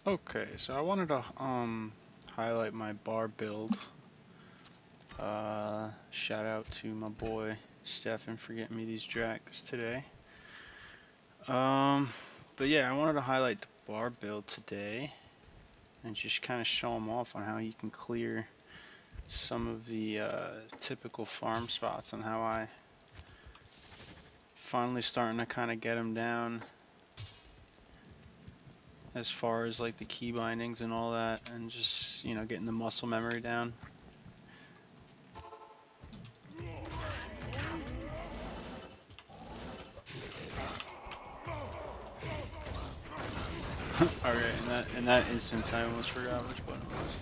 Okay, so I wanted to highlight my bar build. Shout out to my boy Stefan for getting me these jacks today. Um, but yeah, I wanted to highlight the bar build today and just kind of show them off on how you can clear some of the typical farm spots and how I finally starting to kind of get them down as far as like the key bindings and all that, and just, you know, getting the muscle memory down. Okay, in that instance, I almost forgot which button it was.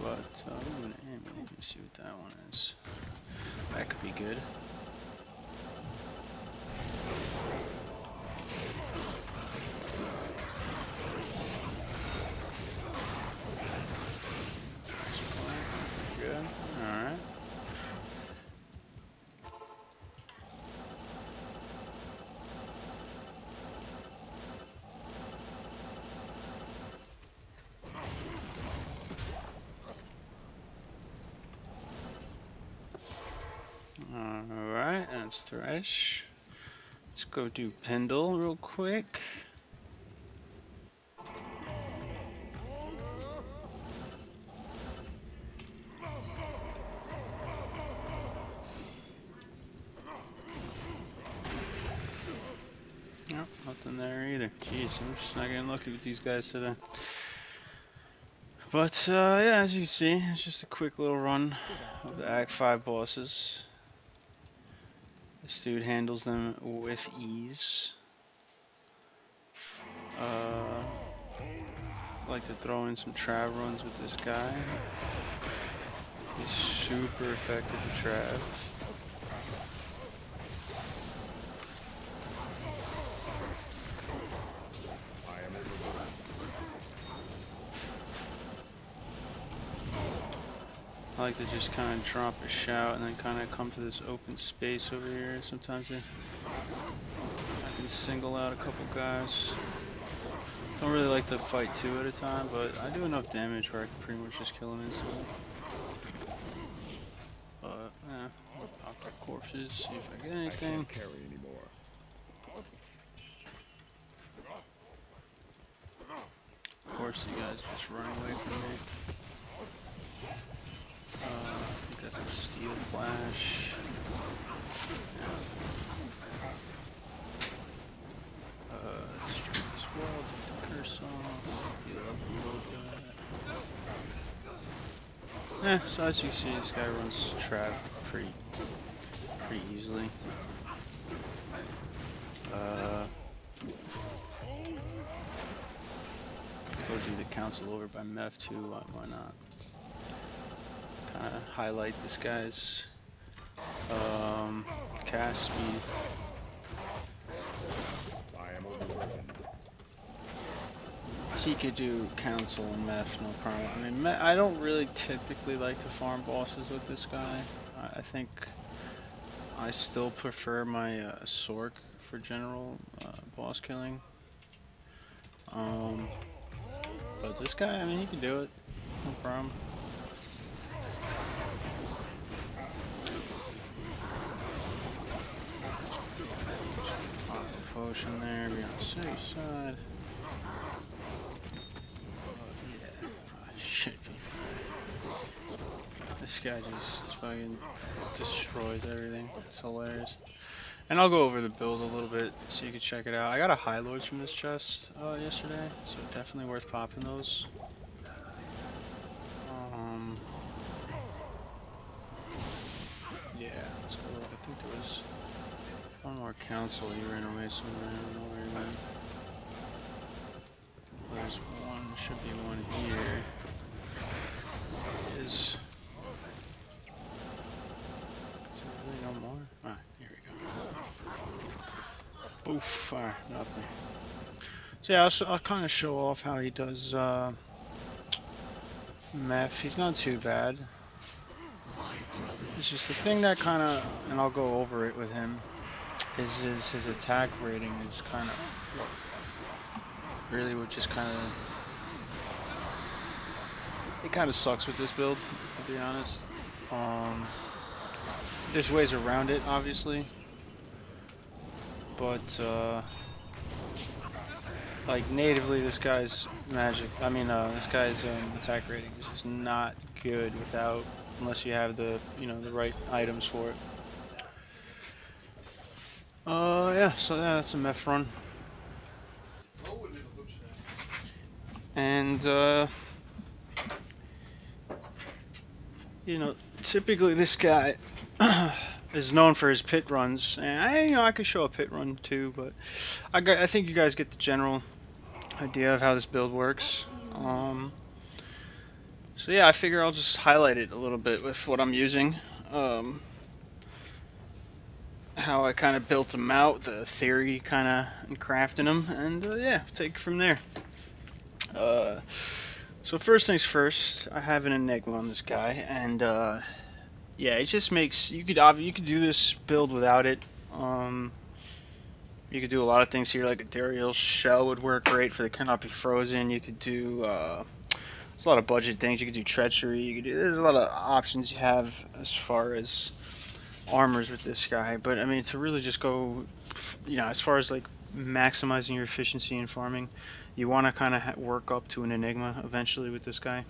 But ooh, an ammo. Let me see what that one is. That could be good. Good. All right. Alright, that's Thresh. Let's go do Pendle real quick. Nope, nothing there either. Jeez, I'm just not getting lucky with these guys today. But yeah, as you see, it's just a quick little run of the Act 5 bosses. This dude handles them with ease. I like to throw in some trav runs with this guy. He's super effective with trav. I like to just kind of drop a shout and then kind of come to this open space over here. Sometimes I can single out a couple guys. Don't really like to fight two at a time, but I do enough damage where I can pretty much just kill them instantly. But yeah, I'll pop their corpses, see if I get anything. I can't carry anymore. Of course, you guys just running away from me. I think that's a steel flash. Destroy this wall, take the curse off, heal up a little bit. So as you see, this guy runs trap pretty easily. Go do the council over by Meth too, why not? Kind of highlight this guy's cast speed. He could do council and Meth, no problem. I mean, I don't really typically like to farm bosses with this guy. I think I still prefer my Sork for general boss killing. But this guy, I mean, he can do it, no problem. Pop a potion there, be on the safe side. Yeah, should be. This guy just fucking destroys everything. It's hilarious. And I'll go over the build a little bit so you can check it out. I got a High Lords from this chest yesterday, so definitely worth popping those. Yeah, let's go. I think there was one more council. He ran away somewhere. I don't know where he went. There's one. Should be one here. Is there really no more? Ah, here we go. Oof, fire, nothing. So yeah, I'll kind of show off how he does Meth. He's not too bad. It's just the thing that kind of, and I'll go over it with him, is his attack rating is kind of low. really would just kind of, it kind of sucks with this build, I'll be honest. There's ways around it, obviously, but like natively, this guy's magic. I mean, this guy's attack rating is just not good without, unless you have the, the right items for it. Yeah. So yeah, that's a meth run, and typically this guy is known for his pit runs, and I could show a pit run too, but I think you guys get the general idea of how this build works. So yeah, I figure I'll just highlight it a little bit with what I'm using, how I kind of built them out, the theory kind of, and crafting them, and yeah, take it from there. So first things first, I have an enigma on this guy, and yeah, it just makes you could do this build without it. You could do a lot of things here, like a Dariel shell would work great for the cannot be frozen. You could do there's a lot of budget things. You could do treachery. There's a lot of options you have as far as armors with this guy. But I mean, to really just go, as far as like maximizing your efficiency in farming, you want to kind of work up to an enigma eventually with this guy.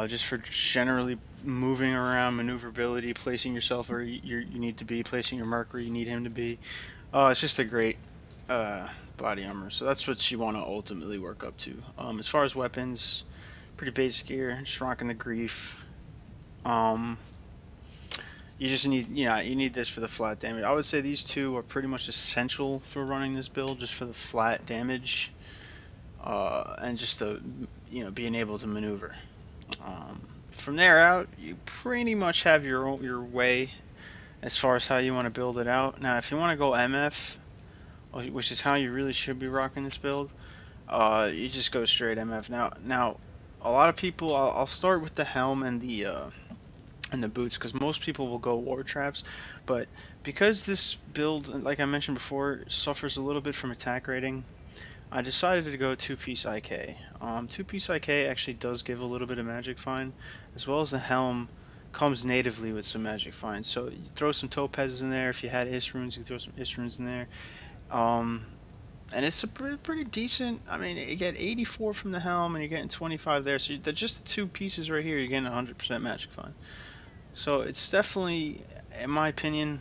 Just for generally moving around, maneuverability, placing yourself where you need to be, placing your mark where you need him to be. It's just a great body armor. So that's what you want to ultimately work up to. As far as weapons, pretty basic here. Just rocking the grief. You just need, you need this for the flat damage. I would say these two are pretty much essential for running this build, just for the flat damage, and just the, being able to maneuver. From there out, you pretty much have your way as far as how you want to build it out. Now, if you want to go MF, which is how you really should be rocking this build, you just go straight MF. Now, a lot of people, I'll start with the helm and the boots, because most people will go war traps, but because this build, like I mentioned before, suffers a little bit from attack rating, I decided to go two-piece IK. Two-piece IK actually does give a little bit of magic find, as well as the helm comes natively with some magic find. So you throw some topazes in there. If you had Is runes, you throw some Is runes in there. And it's a pretty decent. I mean, you get 84 from the helm, and you're getting 25 there. So just the two pieces right here, you're getting 100% magic find. So it's definitely, in my opinion,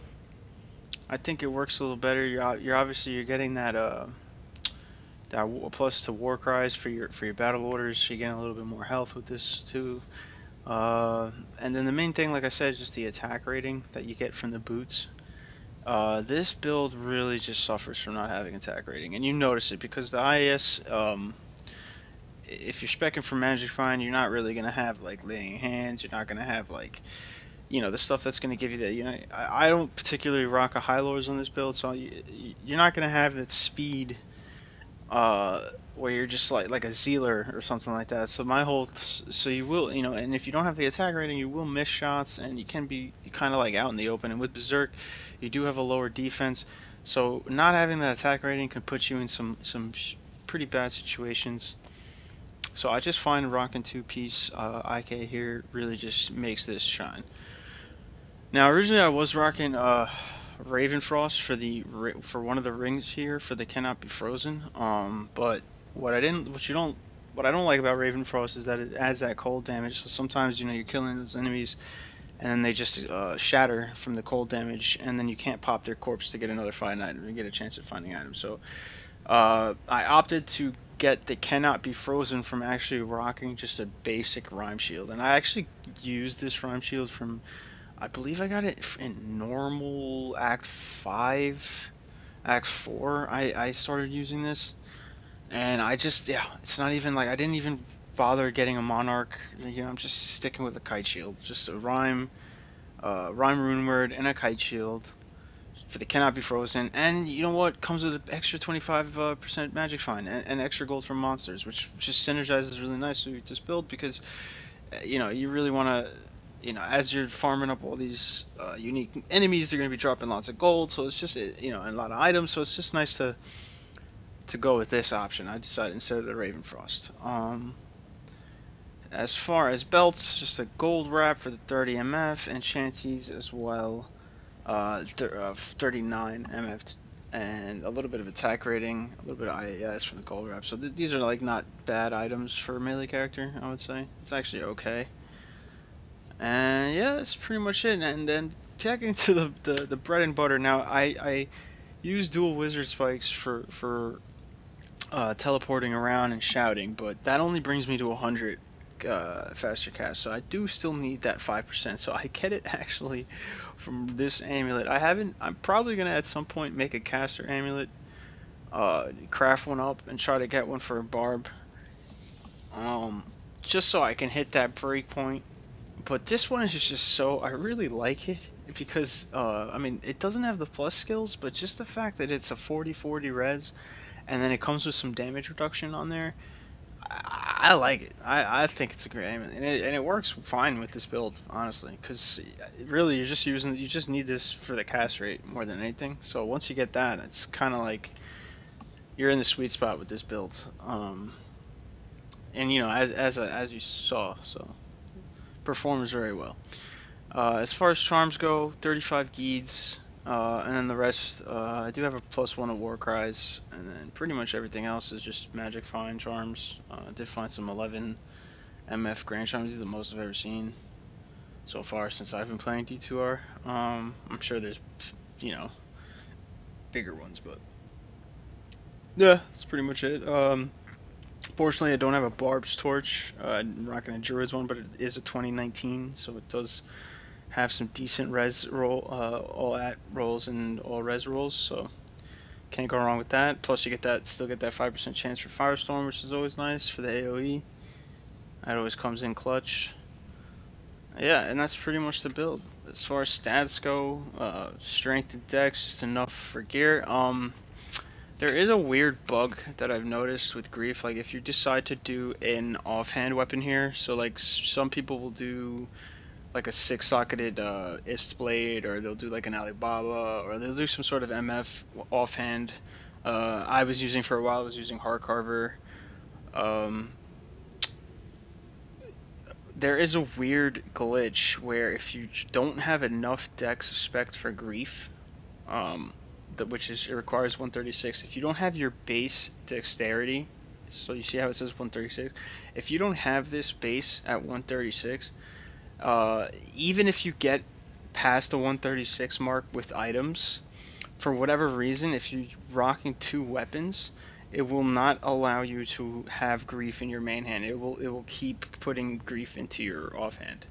I think it works a little better. You're obviously getting that plus to war cries for your battle orders. So you're getting a little bit more health with this too. And then the main thing, like I said, is just the attack rating that you get from the boots. This build really just suffers from not having attack rating, and you notice it because the IS, if you're specking for magic find, you're not really gonna have like laying hands. You're not gonna have like, the stuff that's gonna give you that. I don't particularly rock a high lords on this build, so you're not gonna have that speed. Where you're just like a Zealer or something like that. So so you will, and if you don't have the attack rating, you will miss shots, and you can be kind of like out in the open. And with Berserk, you do have a lower defense, so not having that attack rating can put you in some pretty bad situations. So I just find rocking two-piece IK here really just makes this shine. Now originally I was rocking Ravenfrost for one of the rings here for the cannot be frozen. But what I don't like about Ravenfrost is that it adds that cold damage. So sometimes you're killing those enemies, and then they just shatter from the cold damage, and then you can't pop their corpse to get another fighting item and get a chance at finding items. So I opted to get the cannot be frozen from actually rocking just a basic rhyme shield, and I actually used this rhyme shield from, I believe I got it in normal Act 5, Act 4. I started using this, and it's not even like I didn't even bother getting a Monarch. I'm just sticking with a Kite Shield, just a rhyme rune word, and a Kite Shield for the cannot be frozen. And you know what comes with an extra 25% magic find and extra gold from monsters, which just synergizes really nicely with this build because you really want to. As you're farming up all these unique enemies, they're going to be dropping lots of gold, so it's just, and a lot of items, so it's just nice to to go with this option. I decided instead of the Ravenfrost. As far as belts, just a gold wrap for the 30 MF and shanties as well. 39 MF and a little bit of attack rating, a little bit of IAS from the gold wrap. So these are like not bad items for a melee character, I would say. It's actually okay. And yeah, that's pretty much it. And then getting to the bread and butter. Now I use dual wizard spikes for teleporting around and shouting, but that only brings me to 100 faster cast, so I do still need that 5%. So I get it actually from this amulet. I'm probably gonna at some point make a caster amulet, craft one up and try to get one for a barb, just so I can hit that break point. But this one is just so, I really like it because I mean, it doesn't have the plus skills, but just the fact that it's a 40/40 res and then it comes with some damage reduction on there. I like it. I think it's a great aim, and it works fine with this build, honestly. Because really, you just need this for the cast rate more than anything. So once you get that, it's kind of like you're in the sweet spot with this build. And you know, as you saw, so performs very well. As far as charms go, 35 Geeds, and then the rest, I do have a +1 of War Cries, and then pretty much everything else is just Magic Find charms. I did find some 11 MF Grand Charms, these are the most I've ever seen so far since I've been playing D2R. I'm sure there's, you know, bigger ones, but yeah, that's pretty much it. Fortunately, I don't have a Barb's Torch. I'm rocking a Druid's one, but it is a 2019, so it does have some decent res roll, all at rolls and all res rolls, so can't go wrong with that. Plus, you still get that 5% chance for Firestorm, which is always nice for the AOE. That always comes in clutch. Yeah, and that's pretty much the build. As far as stats go, strength and dex, just enough for gear. There is a weird bug that I've noticed with Grief. Like, if you decide to do an offhand weapon here, so like some people will do like a 6-socketed Ist Blade, or they'll do like an Alibaba, or they'll do some sort of MF offhand. I was using for a while, I was using Heart Carver. There is a weird glitch where if you don't have enough dex spec for Grief, it requires 136. If you don't have your base dexterity, so you see how it says 136, if you don't have this base at 136, even if you get past the 136 mark with items, for whatever reason, if you're rocking 2 weapons, it will not allow you to have Grief in your main hand. It will keep putting Grief into your offhand.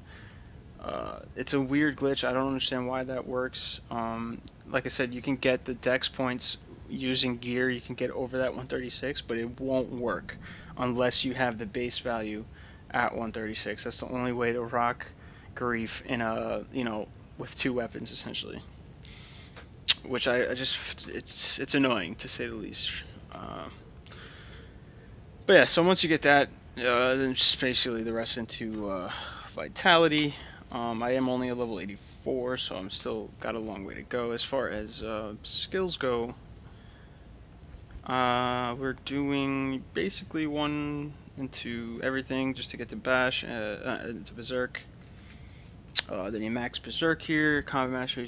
It's a weird glitch. I don't understand why that works. Like I said, you can get the dex points using gear. You can get over that 136, but it won't work unless you have the base value at 136. That's the only way to rock Grief in with 2 weapons essentially. Which I just, it's annoying to say the least. But yeah, so once you get that, then just basically the rest into Vitality. I am only a level 84, so I'm still got a long way to go. As far as skills go, we're doing basically 1 into everything just to get to Bash, into Berserk. Then you max Berserk here, Combat Mastery,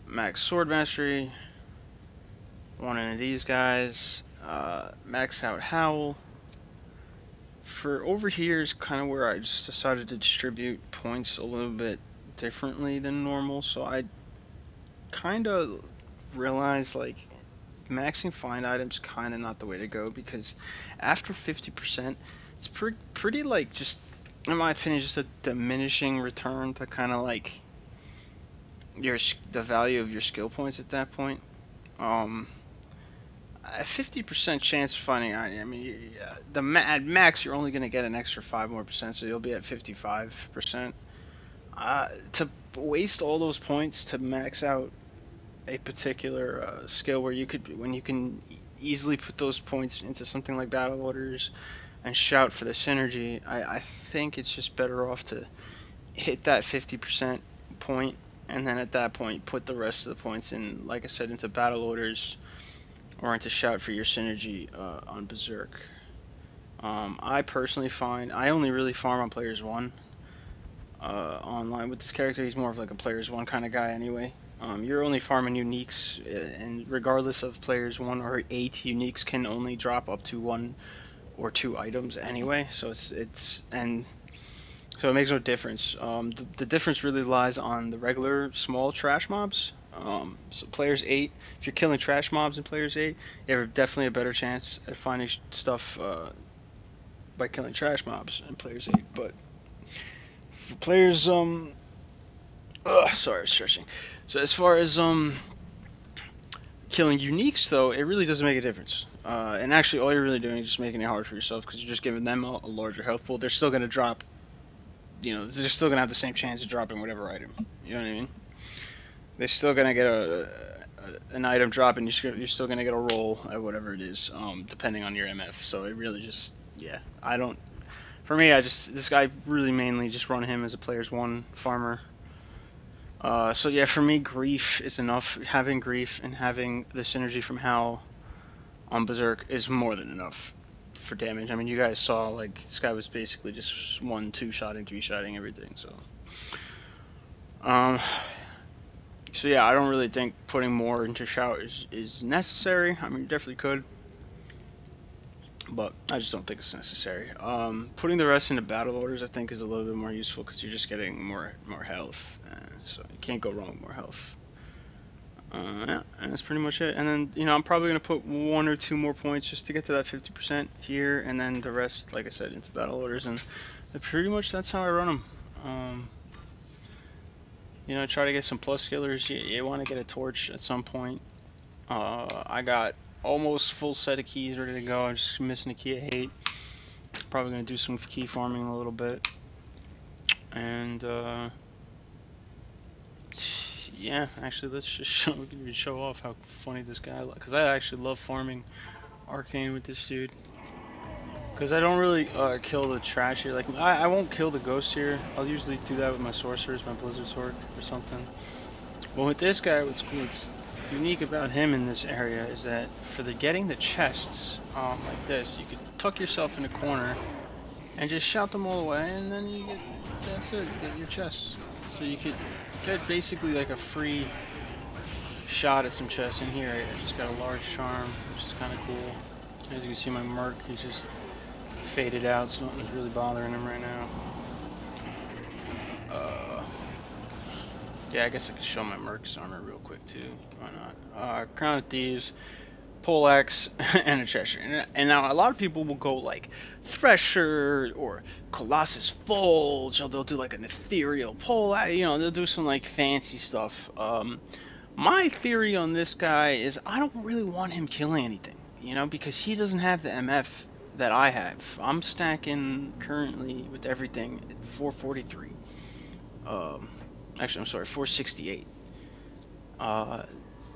max Sword Mastery, 1 into these guys, max out Howl. For over here is kind of where I just decided to distribute points a little bit differently than normal, so I kind of realized like maxing find items kind of not the way to go, because after 50% it's pretty like, just in my opinion, just a diminishing return to kind of like the value of your skill points at that point. A 50% chance of finding, I mean, at max you're only going to get an extra 5 more percent, so you'll be at 55%. To waste all those points to max out a particular skill when you can easily put those points into something like Battle Orders and shout for the synergy, I think it's just better off to hit that 50% point and then at that point put the rest of the points in, like I said, into battle orders or into shout for your synergy on berserk. I personally find I only really farm on players 1 online with this character. He's more of like a players 1 kind of guy anyway. You're only farming uniques, and regardless of players 1 or 8, uniques can only drop up to 1 or 2 items anyway. So so it makes no difference. The difference really lies on the regular small trash mobs. So players 8, if you're killing trash mobs in players 8, you have definitely a better chance at finding stuff by killing trash mobs in players 8. But for players, sorry, I was stretching. So as far as killing uniques though, it really doesn't make a difference. And actually, all you're really doing is just making it hard for yourself because you're just giving them a larger health pool. They're still gonna drop. They're still gonna have the same chance of dropping whatever item. You know what I mean? They're still gonna get an item drop, and you're still gonna get a roll at whatever it is, depending on your MF. So it really just, yeah, I don't. For me, this guy really mainly just run him as a players 1 farmer. So yeah, for me, grief is enough. Having grief and having the synergy from Hal on berserk is more than enough for damage. I mean, you guys saw, like, this guy was basically just 1, 2-shotting, 3-shotting everything. So yeah, I don't really think putting more into shout is necessary. I mean, you definitely could, but I just don't think it's necessary. Putting the rest into battle orders, I think, is a little bit more useful because you're just getting more health, so you can't go wrong with more health. Yeah, and that's pretty much it. And then, I'm probably gonna put 1 or 2 more points just to get to that 50% here, and then the rest, like I said, into battle orders, and pretty much that's how I run them. Try to get some plus killers. You want to get a torch at some point. I got almost full set of keys ready to go. I'm just missing a key of 8. Probably gonna do some key farming a little bit, and yeah, actually, let's just show off how funny this guy looks. Because I actually love farming arcane with this dude. Because I don't really kill the trash here. Like, I won't kill the ghosts here. I'll usually do that with my sorcerers, my blizzard sword or something. But with this guy, what's unique about him in this area is that for getting the chests like this, you could tuck yourself in a corner and just shout them all away, and then that's it, you get your chests. So you could get basically like a free shot at some chests in here. I just got a large charm, which is kind of cool. As you can see, my merc, he's just faded out, so nothing's really bothering him right now. Yeah, I guess I could show my merc's armor real quick too. Why not? Crown of Thieves, poleaxe, and a Cheshire. And now a lot of people will go like Thresher or Colossus Fulge, or they'll do like an ethereal poleaxe. They'll do some like fancy stuff. My theory on this guy is I don't really want him killing anything, because he doesn't have the MF that I have. I'm stacking currently with everything at 443. Actually, I'm sorry, 468.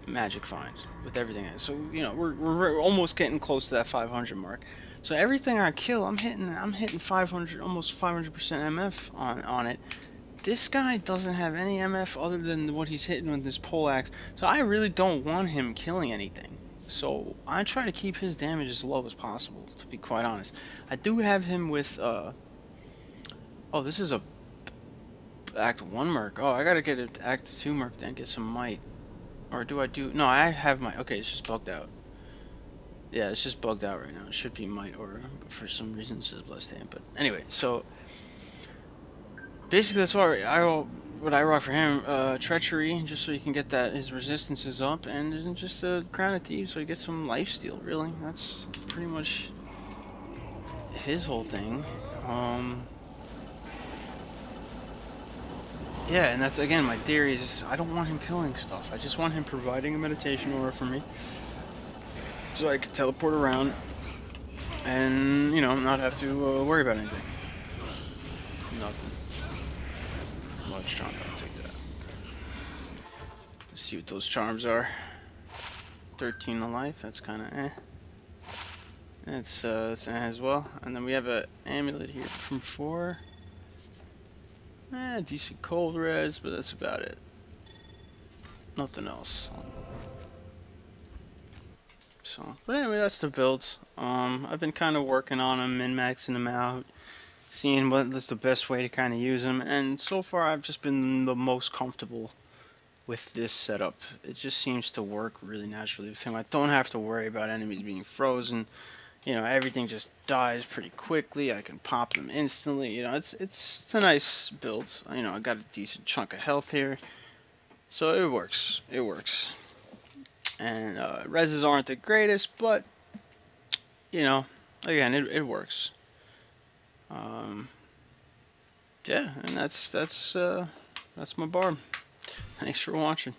Magic finds with everything in it. So we're almost getting close to that 500 mark. So everything I kill, I'm hitting 500, almost 500% MF on it. This guy doesn't have any MF other than what he's hitting with this poleaxe. So I really don't want him killing anything. So I try to keep his damage as low as possible, to be quite honest. I do have him with oh, this is a Act 1 merc. Oh, I gotta get an Act 2 merc then get some might. Or do I do... No, I have might. Okay, it's just bugged out. Yeah, it's just bugged out right now. It should be might or for some reason this is blessed hand. But anyway, so basically that's what I rock for him. Treachery, just so you can get his resistances up, and just a Crown of Thieves so you get some lifesteal, really. That's pretty much his whole thing. Yeah, and that's, again, my theory is I don't want him killing stuff. I just want him providing a meditation aura for me, so I can teleport around and, not have to worry about anything. Nothing. Large charm, I'll take that. Let's see what those charms are. 13 to life, that's kind of eh. That's eh as well. And then we have an amulet here from 4. Decent cold res, but that's about it. nothing else. So, but anyway, that's the builds. I've been kind of working on them, min-maxing them out, seeing what is the best way to kind of use them, and so far I've just been the most comfortable with this setup. It just seems to work really naturally with him. I don't have to worry about enemies being frozen. You know, everything just dies pretty quickly. I can pop them instantly. You know, it's a nice build. You know, I got a decent chunk of health here, so it works. It works. And reses aren't the greatest, but you know, again, it works. Yeah, and that's my barb. Thanks for watching.